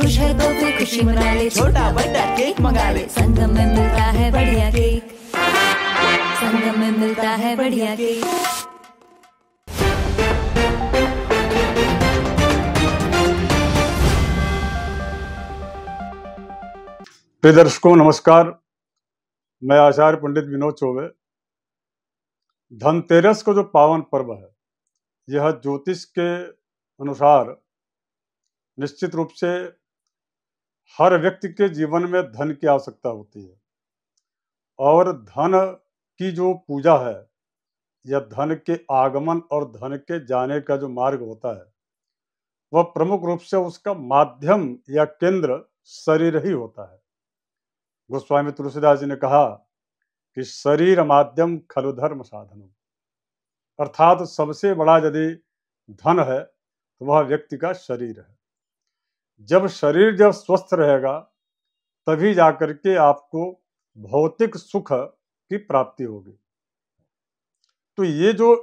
खुश है तो फिर खुशी मना ले, छोटा बड़ा केक मंगा ले। संगम में मिलता है बढ़िया केक, संगम में मिलता है बढ़िया केक। प्रिय दर्शकों नमस्कार, मैं आचार्य पंडित विनोद चौबे। धनतेरस को जो पावन पर्व है, यह ज्योतिष के अनुसार निश्चित रूप से हर व्यक्ति के जीवन में धन की आवश्यकता होती है और धन की जो पूजा है, यह धन के आगमन और धन के जाने का जो मार्ग होता है, वह प्रमुख रूप से उसका माध्यम या केंद्र शरीर ही होता है। गोस्वामी तुलसीदास जी ने कहा कि शरीर माध्यम खलु धर्म साधनम, अर्थात सबसे बड़ा यदि धन है तो वह व्यक्ति का शरीर है। जब स्वस्थ रहेगा तभी जाकर के आपको भौतिक सुख की प्राप्ति होगी। तो ये जो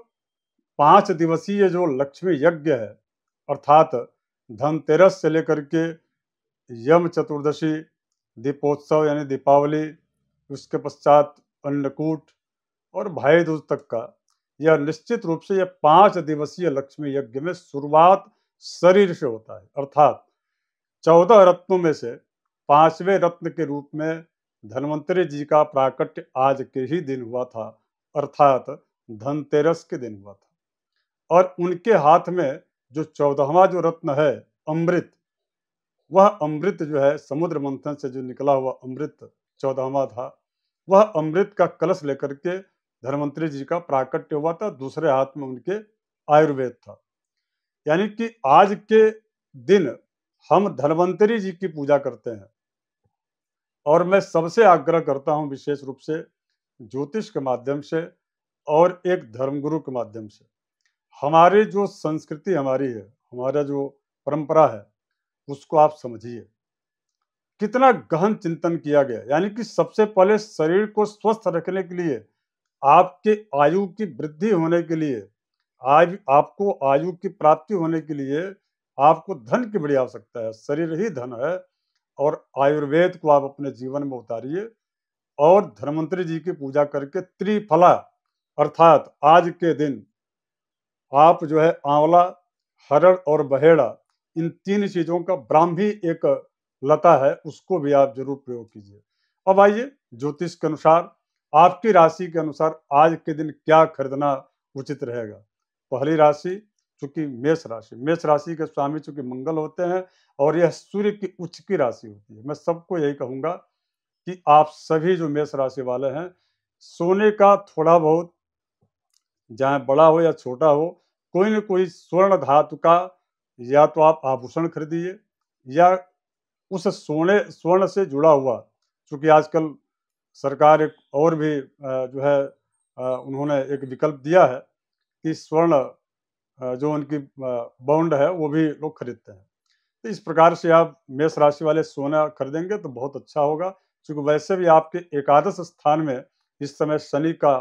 5 दिवसीय जो लक्ष्मी यज्ञ है, अर्थात धनतेरस से लेकर के यम चतुर्दशी, दीपोत्सव यानी दीपावली, उसके पश्चात अन्नकूट और भाई दूज तक का, यह निश्चित रूप से यह 5 दिवसीय लक्ष्मी यज्ञ में शुरुआत शरीर से होता है। अर्थात 14 रत्नों में से 5वें रत्न के रूप में धन्वंतरी जी का प्राकट्य आज के ही दिन हुआ था, अर्थात धनतेरस के दिन हुआ था। और उनके हाथ में जो 14वां जो रत्न है अमृत, वह अमृत जो है समुद्र मंथन से जो निकला हुआ अमृत 14वां था, वह अमृत का कलश लेकर के धन्वंतरी जी का प्राकट्य हुआ था। दूसरे हाथ में उनके आयुर्वेद था। यानी कि आज के दिन हम धन्वंतरी जी की पूजा करते हैं। और मैं सबसे आग्रह करता हूं, विशेष रूप से ज्योतिष के माध्यम से और एक धर्मगुरु के माध्यम से, हमारी जो संस्कृति हमारी है, हमारा जो परंपरा है, उसको आप समझिए। कितना गहन चिंतन किया गया। यानी कि सबसे पहले शरीर को स्वस्थ रखने के लिए, आपके आयु की वृद्धि होने के लिए, आज आपको आयु की प्राप्ति होने के लिए आपको धन की बड़ी आवश्यकता है। शरीर ही धन है और आयुर्वेद को आप अपने जीवन में उतारिए और धन्वंतरी जी की पूजा करके त्रिफला, अर्थात आज के दिन आप जो है आंवला, हरड़ और बहेड़ा, इन 3 चीजों का ब्राह्मी एक लता है, उसको भी आप जरूर प्रयोग कीजिए। अब आइए ज्योतिष के अनुसार, आपकी राशि के अनुसार आज के दिन क्या खरीदना उचित रहेगा। पहली राशि चूंकि मेष राशि, मेष राशि के स्वामी चूंकि मंगल होते हैं और यह सूर्य की उच्च की राशि होती है। मैं सबको यही कहूंगा कि आप सभी जो मेष राशि वाले हैं, सोने का थोड़ा बहुत, चाहे बड़ा हो या छोटा हो, कोई न कोई स्वर्ण धातु का या तो आप आभूषण खरीदिए या उस स्वर्ण से जुड़ा हुआ, क्योंकि आजकल सरकार एक और भी जो है उन्होंने एक विकल्प दिया है कि स्वर्ण जो उनकी बॉन्ड है वो भी लोग खरीदते हैं। तो इस प्रकार से आप मेष राशि वाले सोना खरीदेंगे तो बहुत अच्छा होगा, क्योंकि वैसे भी आपके एकादश स्थान में इस समय शनि का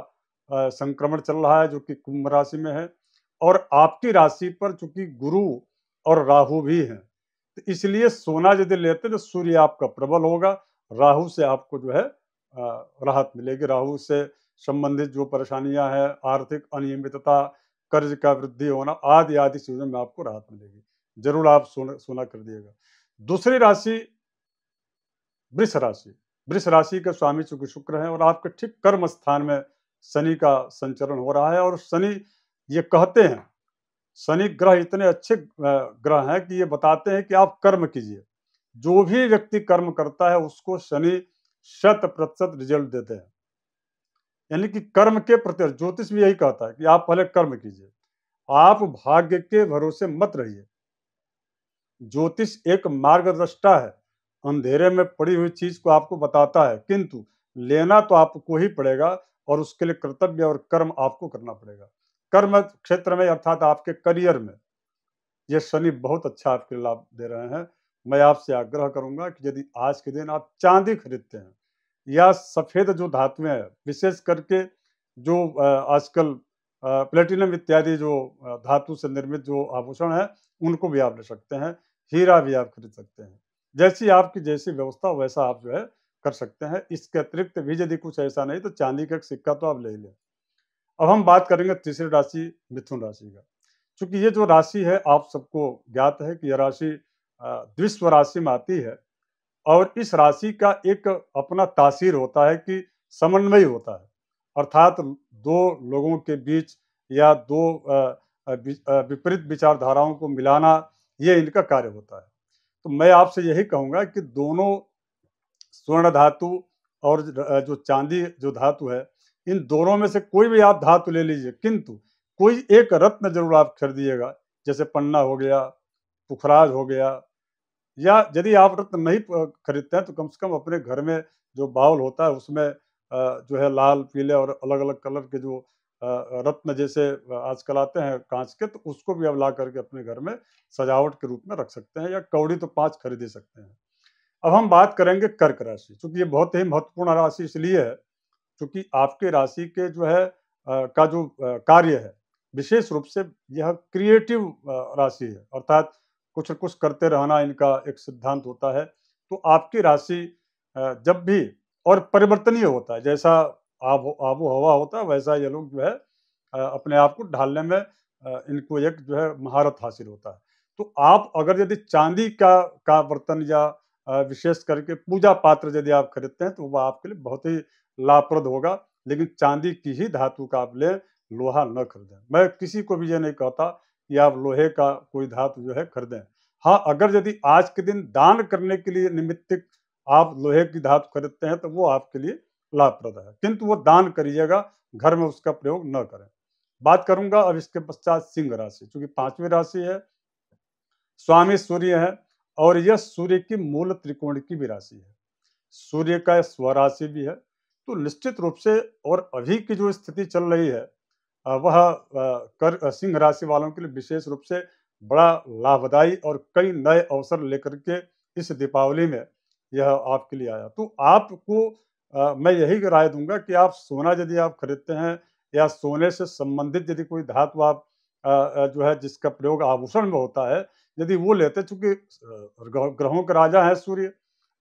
संक्रमण चल रहा है, जो कि कुंभ राशि में है, और आपकी राशि पर चूंकि गुरु और राहु भी हैं, तो इसलिए सोना यदि लेते तो सूर्य आपका प्रबल होगा, राहु से आपको जो है राहत मिलेगी। राहु से संबंधित जो परेशानियां हैं, आर्थिक अनियमितता, कर्ज का वृद्धि होना आदि आदि चीजों में आपको राहत मिलेगी। जरूर आप सोना कर दिएगा। दूसरी राशि वृष राशि। वृष राशि के स्वामी चूंकि शुक्र है और आपके ठीक कर्म स्थान में शनि का संचरण हो रहा है। और शनि, ये कहते हैं, शनि ग्रह इतने अच्छे ग्रह हैं कि ये बताते हैं कि आप कर्म कीजिए। जो भी व्यक्ति कर्म करता है उसको शनि 100% रिजल्ट देते हैं। यानी कि कर्म के प्रति ज्योतिष भी यही कहता है कि आप पहले कर्म कीजिए, आप भाग्य के भरोसे मत रहिए। ज्योतिष एक मार्गदर्शिता है, अंधेरे में पड़ी हुई चीज को आपको बताता है, किंतु लेना तो आपको ही पड़ेगा और उसके लिए कर्तव्य और कर्म आपको करना पड़ेगा। कर्म क्षेत्र में अर्थात आपके करियर में ये शनि बहुत अच्छा आपके लाभ दे रहे हैं। मैं आपसे आग्रह करूंगा कि यदि आज के दिन आप चांदी खरीदते हैं या सफेद जो धातुएं हैं, विशेष करके जो आजकल प्लेटिनम इत्यादि जो धातु से निर्मित जो आभूषण है, उनको भी आप ले सकते हैं। हीरा भी आप खरीद सकते हैं। जैसी आपकी जैसी व्यवस्था वैसा आप जो है कर सकते हैं। इसके अतिरिक्त भी यदि कुछ ऐसा नहीं तो चांदी का एक सिक्का तो आप ले ही लें। अब हम बात करेंगे तीसरी राशि मिथुन राशि का। चूंकि ये जो राशि है आप सबको ज्ञात है कि यह राशि द्विस्व राशि में आती है और इस राशि का एक अपना तासीर होता है कि समन्वय होता है, अर्थात दो लोगों के बीच या दो विपरीत विचारधाराओं को मिलाना, ये इनका कार्य होता है। तो मैं आपसे यही कहूंगा कि दोनों स्वर्ण धातु और जो चांदी जो धातु है, इन दोनों में से कोई भी आप धातु ले लीजिए, किंतु कोई एक रत्न जरूर आप खरीदिएगा। जैसे पन्ना हो गया, पुखराज हो गया, या यदि आप रत्न नहीं खरीदते हैं तो कम से कम अपने घर में जो बाउल होता है उसमें जो है लाल, पीले और अलग-अलग कलर के जो रत्न जैसे आजकल आते हैं कांच के, तो उसको भी आप ला करके अपने घर में सजावट के रूप में रख सकते हैं, या कौड़ी तो 5 खरीद ही सकते हैं। अब हम बात करेंगे कर्क राशि, क्योंकि ये बहुत ही महत्वपूर्ण राशि इसलिए है क्योंकि आपके राशि के जो है का जो कार्य है, विशेष रूप से यह क्रिएटिव राशि है, अर्थात कुछ न कुछ करते रहना इनका एक सिद्धांत होता है। तो आपकी राशि जब भी और परिवर्तनीय होता है, जैसा आबो हवा होता है वैसा ये लोग जो है अपने आप को ढालने में इनको एक जो है महारत हासिल होता है। तो आप अगर यदि चांदी का बर्तन या विशेष करके पूजा पात्र यदि आप खरीदते हैं तो वह आपके लिए बहुत ही लाभप्रद होगा, लेकिन चांदी की ही धातु का आप लें, लोहा न खरीदें। मैं किसी को भी ये नहीं कहता कि आप लोहे का कोई धातु जो है खरीदें। हाँ, अगर यदि आज के दिन दान करने के लिए निमित्त आप लोहे की धातु खरीदते हैं तो वो आपके लिए लाभप्रद है, किंतु वो दान करिएगा, घर में उसका प्रयोग न करें। बात करूंगा अब इसके पश्चात सिंह राशि, क्योंकि 5वीं राशि है, स्वामी सूर्य है और यह सूर्य की मूल त्रिकोण की भी राशि है। सूर्य का स्वराशि भी है, तो निश्चित रूप से और अभी की जो स्थिति चल रही है वह सिंह राशि वालों के लिए विशेष रूप से बड़ा लाभदायी और कई नए अवसर लेकर के इस दीपावली में यह आपके लिए आया। तो आपको मैं यही राय दूंगा कि आप सोना यदि आप खरीदते हैं या सोने से संबंधित यदि कोई धातु आप जो है जिसका प्रयोग आभूषण में होता है, यदि वो लेते, चूंकि ग्रहों के राजा है सूर्य,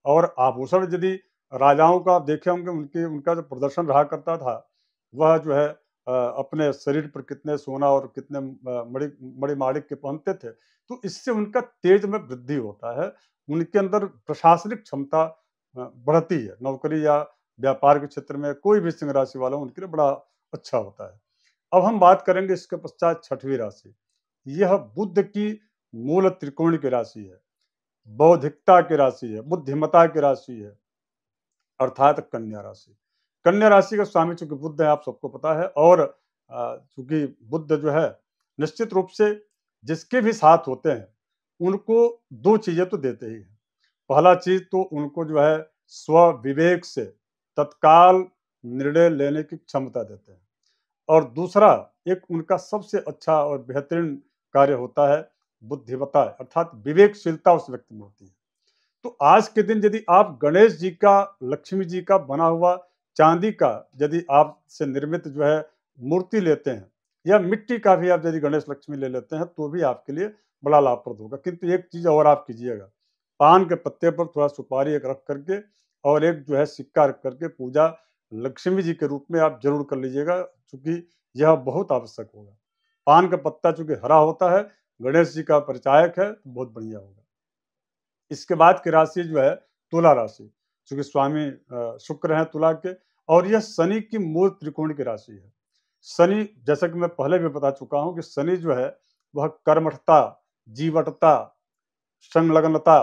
और आभूषण यदि राजाओं का आप देखे होंगे उनका जो प्रदर्शन रहा करता था वह जो है अपने शरीर पर कितने सोना और कितने मणिमाणिक के पहनते थे। तो इससे उनका तेज में वृद्धि होता है, उनके अंदर प्रशासनिक क्षमता बढ़ती है। नौकरी या व्यापार के क्षेत्र में कोई भी सिंह राशि वाला उनके लिए बड़ा अच्छा होता है। अब हम बात करेंगे इसके पश्चात 6वीं राशि। यह बुध की मूल त्रिकोण की राशि है, बौद्धिकता की राशि है, बुद्धिमता की राशि है, अर्थात कन्या राशि। कन्या राशि का स्वामी चूंकि बुध है, आप सबको पता है, और चूंकि बुध जो है निश्चित रूप से जिसके भी साथ होते हैं उनको 2 चीजें तो देते ही हैं। पहला चीज तो उनको जो है स्व विवेक से तत्काल निर्णय लेने की क्षमता देते हैं, और दूसरा एक उनका सबसे अच्छा और बेहतरीन कार्य होता है बुद्धिमता, अर्थात विवेकशीलता उस व्यक्ति में होती है। तो आज के दिन यदि आप गणेश जी का, लक्ष्मी जी का बना हुआ चांदी का यदि आप से निर्मित जो है मूर्ति लेते हैं, या मिट्टी का भी आप यदि गणेश लक्ष्मी ले लेते हैं तो भी आपके लिए बड़ा लाभप्रद होगा। किंतु एक चीज और आप कीजिएगा, पान के पत्ते पर थोड़ा सुपारी एक रख करके और एक जो है सिक्का रख करके पूजा लक्ष्मी जी के रूप में आप जरूर कर लीजिएगा, क्योंकि यह बहुत आवश्यक होगा। पान का पत्ता चूंकि हरा होता है, गणेश जी का परिचायक है, तो बहुत बढ़िया होगा। इसके बाद की राशि जो है तुला राशि, क्योंकि स्वामी शुक्र हैं तुला के, और यह शनि की मूल त्रिकोण की राशि है। शनि, जैसा कि मैं पहले भी बता चुका हूं कि शनि जो है वह कर्मठता, जीवटता, संलग्नता,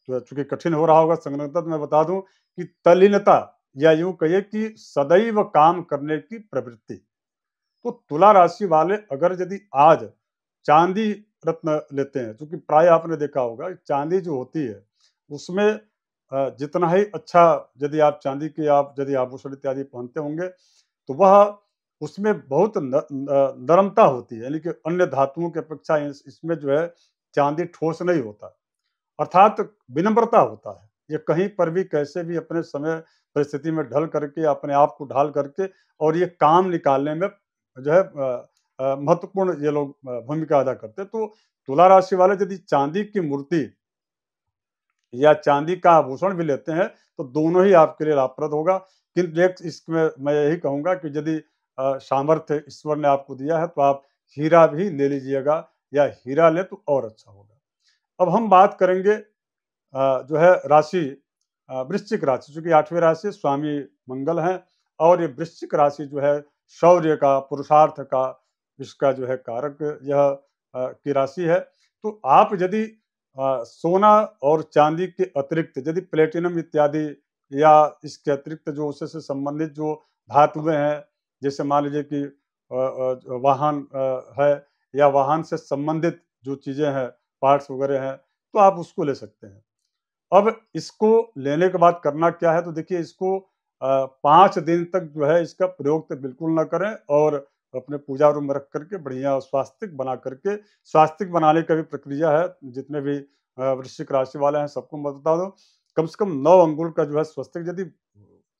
तो चूंकि कठिन हो रहा होगा संलग्नता, तो मैं बता दूं कि तल्लीनता, या यूं कहिए कि सदैव काम करने की प्रवृत्ति। तो तुला राशि वाले अगर यदि आज चांदी रत्न लेते हैं, क्योंकि प्राय आपने देखा होगा चांदी जो होती है उसमें जितना ही अच्छा यदि आप चांदी के आप यदि आभूषण इत्यादि पहनते होंगे तो वह उसमें बहुत नरमता होती है, यानी कि अन्य धातुओं की अपेक्षा इसमें जो है चांदी ठोस नहीं होता, अर्थात विनम्रता होता है। ये कहीं पर भी कैसे भी अपने समय परिस्थिति में ढल करके अपने आप को ढाल करके और ये काम निकालने में जो है महत्वपूर्ण ये लोग भूमिका अदा करते हैं। तो तुला राशि वाले यदि चांदी की मूर्ति या चांदी का आभूषण भी लेते हैं तो दोनों ही आपके लिए लाभप्रद होगा। किंतु एक इसमें मैं यही कहूँगा कि यदि सामर्थ्य ईश्वर ने आपको दिया है तो आप हीरा भी ले लीजिएगा, या हीरा ले तो और अच्छा होगा। अब हम बात करेंगे जो है राशि वृश्चिक राशि, चूँकि 8वीं राशि स्वामी मंगल हैं और ये वृश्चिक राशि जो है शौर्य का, पुरुषार्थ का, इसका जो है कारक यह की राशि है। तो आप यदि सोना और चांदी के अतिरिक्त यदि प्लेटिनम इत्यादि या इसके अतिरिक्त जो उससे संबंधित जो धातुएँ हैं, जैसे मान लीजिए कि वाहन है या वाहन से संबंधित जो चीज़ें हैं, पार्ट्स वगैरह हैं, तो आप उसको ले सकते हैं। अब इसको लेने के बाद करना क्या है, तो देखिए इसको 5 दिन तक जो है इसका प्रयोग तो बिल्कुल ना करें और अपने पूजा रूम में रख करके बढ़िया स्वास्तिक बना करके, स्वास्तिक बनाने का भी प्रक्रिया है, जितने भी वृश्चिक राशि वाले हैं सबको मैं बता दूं, कम से कम 9 अंगुल का जो है स्वस्तिक, यदि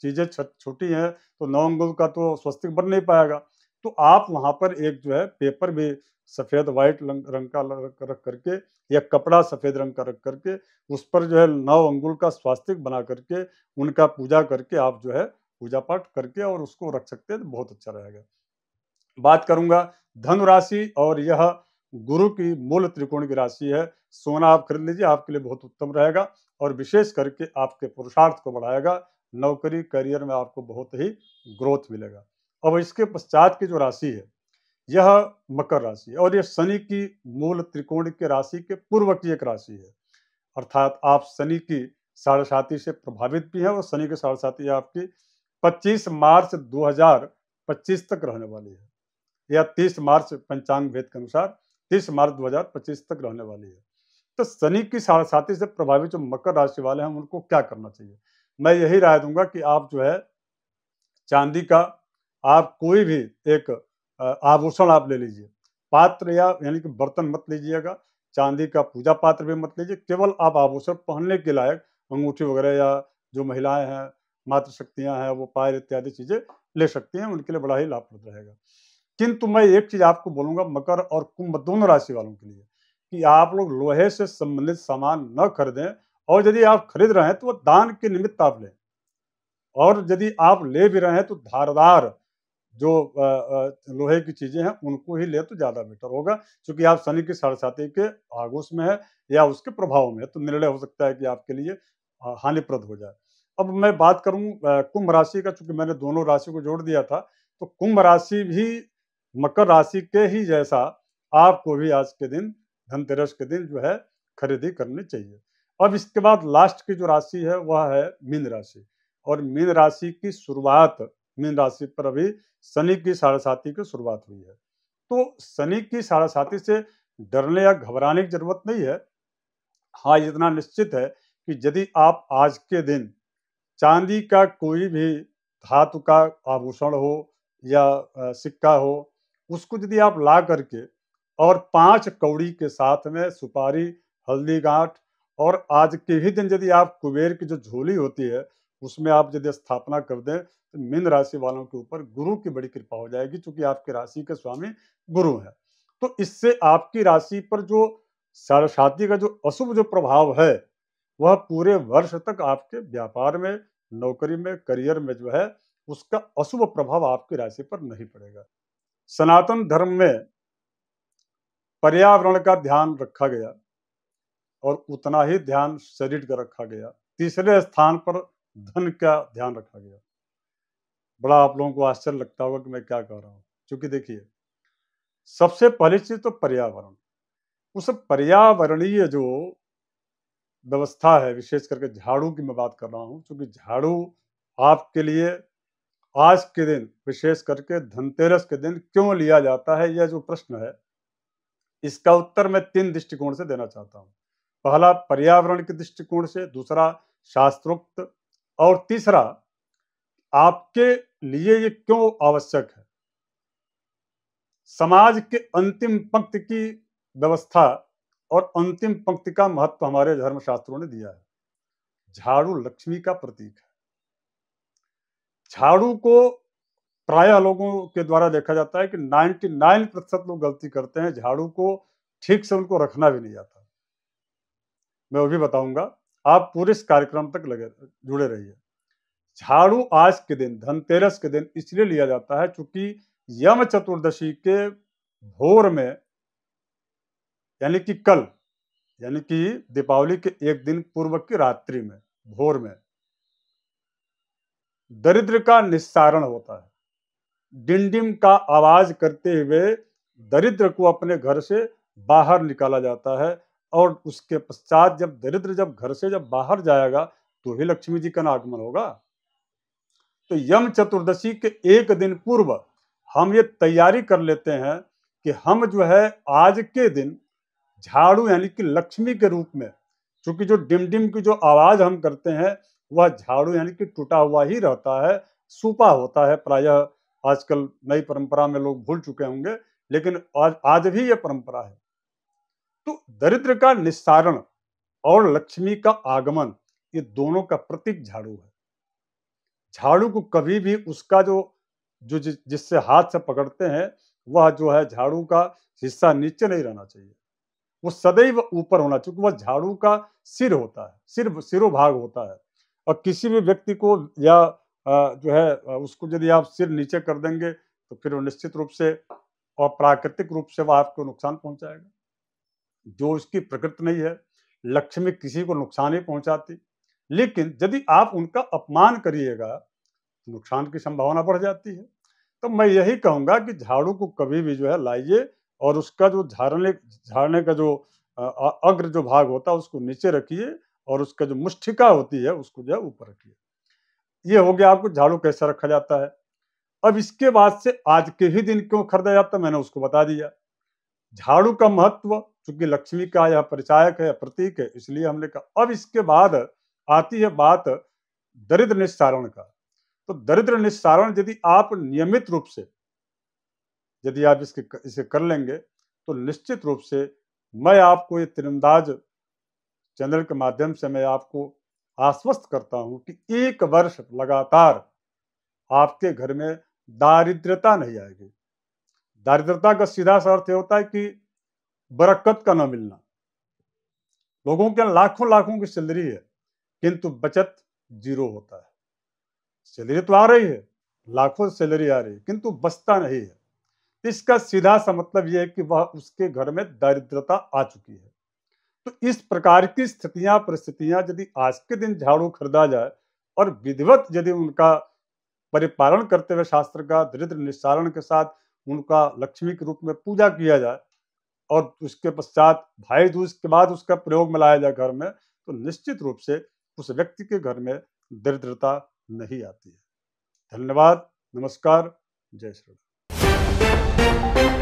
चीजें छोटी हैं तो 9 अंगुल का तो स्वस्तिक बन नहीं पाएगा। तो आप वहां पर एक जो है पेपर भी सफेद व्हाइट रंग का रख करके या कपड़ा सफेद रंग का रख करके उस पर जो है 9 अंगुल का स्वास्तिक बना करके उनका पूजा करके आप जो है पूजा पाठ करके और उसको रख सकते हैं, तो बहुत अच्छा रहेगा। बात करूंगा धनु राशि, और यह गुरु की मूल त्रिकोण की राशि है। सोना आप खरीद लीजिए, आपके लिए बहुत उत्तम रहेगा और विशेष करके आपके पुरुषार्थ को बढ़ाएगा। नौकरी करियर में आपको बहुत ही ग्रोथ मिलेगा। अब इसके पश्चात की जो राशि है यह मकर राशि है और यह शनि की मूल त्रिकोण की राशि के पूर्व की एक राशि है। अर्थात आप शनि की साढ़ेसाती से प्रभावित भी हैं और शनि की साढ़ेसाती आपकी 25 मार्च 2025 तक रहने वाली है, या 30 मार्च पंचांग भेद के अनुसार 30 मार्च 2025 तक रहने वाली है। तो शनि की साढ़ेसाती से प्रभावित जो मकर राशि वाले हैं उनको क्या करना चाहिए? मैं यही राय दूंगा कि आप जो है चांदी का आप कोई भी एक आभूषण आप ले लीजिए। पात्र या यानी कि बर्तन मत लीजिएगा, चांदी का पूजा पात्र भी मत लीजिए। केवल आप आभूषण पहनने के लायक अंगूठी वगैरह या जो महिलाएं हैं, मातृशक्तियां हैं, वो पायल इत्यादि चीजें ले सकती हैं, उनके लिए बड़ा ही लाभप्रद रहेगा। किंतु मैं एक चीज आपको बोलूंगा मकर और कुंभ दोनों राशि वालों के लिए, कि आप लोग लोहे से संबंधित सामान न खरीदें, और यदि आप खरीद रहे हैं तो वो दान के निमित्त आप लें, और यदि आप ले भी रहे हैं तो धारदार जो लोहे की चीजें हैं उनको ही ले तो ज्यादा बेटर होगा, क्योंकि आप शनि की साढ़ेसाती के आगोश में है या उसके प्रभाव में है, तो निर्णय हो सकता है कि आपके लिए हानिप्रद हो जाए। अब मैं बात करूं कुंभ राशि का, चूंकि मैंने दोनों राशि को जोड़ दिया था, तो कुंभ राशि भी मकर राशि के ही जैसा आपको भी आज के दिन धनतेरस के दिन जो है खरीदी करनी चाहिए। अब इसके बाद लास्ट की जो राशि है वह है मीन राशि, और मीन राशि की शुरुआत, मीन राशि पर अभी शनि की साढ़ेसाती की शुरुआत हुई है। तो शनि की साढ़ेसाती से डरने या घबराने की जरूरत नहीं है। हाँ, इतना निश्चित है कि यदि आप आज के दिन चांदी का कोई भी धातु का आभूषण हो या सिक्का हो, उसको यदि आप ला करके और 5 कौड़ी के साथ में सुपारी, हल्दी गांठ, और आज के ही दिन यदि आप कुबेर की जो झोली होती है उसमें आप यदि स्थापना कर दें, तो मीन राशि वालों के ऊपर गुरु की बड़ी कृपा हो जाएगी, क्योंकि आपकी राशि के स्वामी गुरु हैं। तो इससे आपकी राशि पर जो साढ़ेसाती का जो अशुभ जो प्रभाव है वह पूरे वर्ष तक आपके व्यापार में, नौकरी में, करियर में जो है उसका अशुभ प्रभाव आपकी राशि पर नहीं पड़ेगा। सनातन धर्म में पर्यावरण का ध्यान रखा गया और उतना ही ध्यान शरीर का रखा गया। तीसरे स्थान पर धन का ध्यान रखा गया। बड़ा आप लोगों को आश्चर्य लगता होगा कि मैं क्या कह रहा हूँ, क्योंकि देखिए सबसे पहली चीज तो पर्यावरण, उस पर्यावरणीय जो व्यवस्था है, विशेष करके झाड़ू की मैं बात कर रहा हूँ, क्योंकि झाड़ू आपके लिए आज के दिन, विशेष करके धनतेरस के दिन क्यों लिया जाता है, यह जो प्रश्न है इसका उत्तर मैं 3 दृष्टिकोण से देना चाहता हूँ। पहला पर्यावरण के दृष्टिकोण से, दूसरा शास्त्रोक्त, और तीसरा आपके लिए ये क्यों आवश्यक है। समाज के अंतिम पंक्ति की व्यवस्था और अंतिम पंक्ति का महत्व हमारे धर्मशास्त्रों ने दिया है। झाड़ू लक्ष्मी का प्रतीक है। झाड़ू को प्रायः लोगों के द्वारा देखा जाता है कि 99% लोग गलती करते हैं, झाड़ू को ठीक से उनको रखना भी नहीं आता। मैं वो भी बताऊंगा। आप पूरे इस कार्यक्रम तक जुड़े रहिए। झाड़ू आज के दिन, धनतेरस के दिन इसलिए लिया जाता है क्योंकि यम चतुर्दशी के भोर में, यानी कि कल, यानी कि दीपावली के एक दिन पूर्व की रात्रि में, भोर में दरिद्र का निस्सारण होता है। डिंडिम का आवाज करते हुए दरिद्र को अपने घर से बाहर निकाला जाता है, और उसके पश्चात जब दरिद्र घर से बाहर जाएगा तो ही लक्ष्मी जी का आगमन होगा। तो यम चतुर्दशी के एक दिन पूर्व हम ये तैयारी कर लेते हैं कि हम जो है आज के दिन झाड़ू, यानी कि लक्ष्मी के रूप में, क्योंकि जो डिम की जो आवाज हम करते हैं वह झाड़ू यानी कि टूटा हुआ ही रहता है, सूपा होता है। प्रायः आजकल नई परंपरा में लोग भूल चुके होंगे, लेकिन आज भी यह परंपरा है। तो दरिद्र का निस्सारण और लक्ष्मी का आगमन, ये दोनों का प्रतीक झाड़ू है। झाड़ू को कभी भी उसका जिससे हाथ से पकड़ते हैं वह जो है झाड़ू का हिस्सा नीचे नहीं रहना चाहिए, वो सदैव ऊपर होना चाहिए। वह झाड़ू का सिर होता है, सिरोभाग होता है। और किसी भी व्यक्ति को या जो है उसको यदि आप सिर नीचे कर देंगे तो फिर वो निश्चित रूप से और प्राकृतिक रूप से वह आपको नुकसान पहुंचाएगा, जो उसकी प्रकृति नहीं है। लक्ष्मी किसी को नुकसान नहीं पहुंचाती, लेकिन यदि आप उनका अपमान करिएगा तो नुकसान की संभावना बढ़ जाती है। तो मैं यही कहूंगा कि झाड़ू को कभी भी जो है लाइए, और उसका जो झाड़ने का जो अग्र जो भाग होता है उसको नीचे रखिए, और उसका जो मुष्टिका होती है उसको जो है ऊपर रखिए। ये हो गया आपको झाड़ू कैसा रखा जाता है। अब इसके बाद से आज के ही दिन क्यों खरीदा जाता है, मैंने उसको बता दिया। झाड़ू का महत्व चूंकि लक्ष्मी का यह परिचायक है, प्रतीक है, इसलिए हमने कहा। अब इसके बाद आती है बात दरिद्र निस्सारण का। तो दरिद्र निस्सारण यदि आप नियमित रूप से यदि आप इसे कर लेंगे तो निश्चित रूप से मैं आपको ये तीरंदाज चैनल के माध्यम से मैं आपको आश्वस्त करता हूं कि 1 वर्ष लगातार आपके घर में दारिद्रता नहीं आएगी। दारिद्रता का सीधा सा अर्थ होता है कि बरकत का न मिलना। लोगों के लाखों लाखों की सैलरी है किंतु बचत 0 होता है। सैलरी तो आ रही है, लाखों सैलरी आ रही है, किंतु बचता नहीं है। इसका सीधा सा मतलब यह है कि वह उसके घर में दारिद्रता आ चुकी है। तो इस प्रकार की परिस्थितियां यदि आज के दिन झाड़ू खरीदा जाए और विधिवत यदि उनका परिपालन करते हुए शास्त्र का दरिद्र निस्सारण के साथ उनका लक्ष्मी के रूप में पूजा किया जाए, और उसके पश्चात भाई दूज के बाद उसका प्रयोग में लाया जाए घर में, तो निश्चित रूप से उस व्यक्ति के घर में दरिद्रता नहीं आती है। धन्यवाद, नमस्कार, जय श्री राम।